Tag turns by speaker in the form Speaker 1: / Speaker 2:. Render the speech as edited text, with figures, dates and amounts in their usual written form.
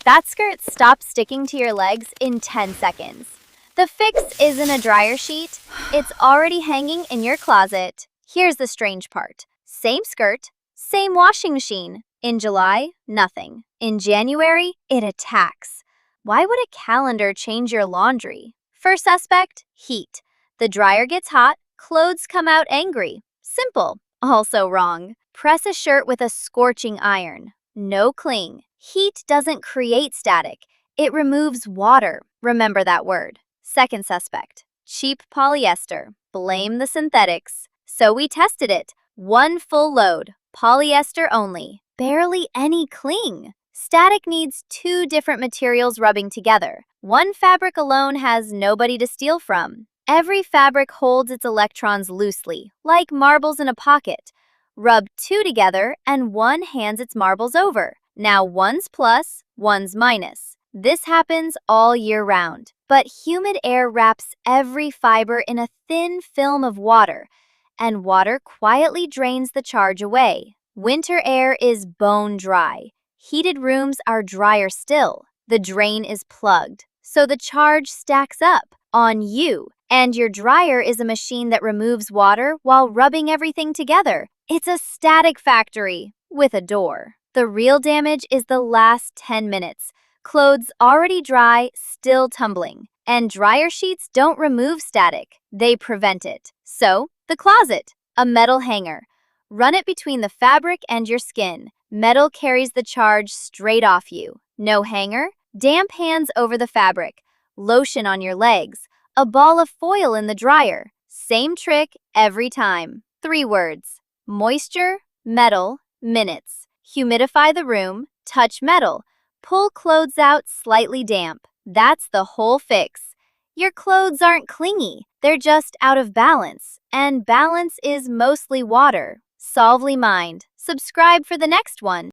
Speaker 1: That skirt stopped sticking to your legs in 10 seconds. The fix isn't a dryer sheet, it's already hanging in your closet. Here's the strange part. Same skirt, same washing machine. In July, nothing. In January, it attacks. Why would a calendar change your laundry? First suspect, heat. The dryer gets hot, clothes come out angry. Simple. Also wrong. Press a shirt with a scorching iron. No cling. Heat doesn't create static. It removes water. Remember that word. Second suspect, cheap polyester. Blame the synthetics. So we tested it. One full load, polyester only. Barely any cling. Static needs two different materials rubbing together. One fabric alone has nobody to steal from. Every fabric holds its electrons loosely, like marbles in a pocket. Rub two together and one hands its marbles over. Now one's plus, one's minus. This happens all year round. But humid air wraps every fiber in a thin film of water, and water quietly drains the charge away. Winter air is bone dry. Heated rooms are drier still. The drain is plugged, so the charge stacks up on you, and your dryer is a machine that removes water while rubbing everything together. It's a static factory with a door. The real damage is the last 10 minutes. Clothes already dry, still tumbling. And dryer sheets don't remove static, they prevent it. So, the closet, a metal hanger. Run it between the fabric and your skin. Metal carries the charge straight off you. No hanger? Damp hands over the fabric. Lotion on your legs. A ball of foil in the dryer. Same trick every time. 3 words. Moisture, metal, minutes. Humidify the room, touch metal. Pull clothes out slightly damp. That's the whole fix. Your clothes aren't clingy, they're just out of balance. And balance is mostly water. Solvely Mind. Subscribe for the next one.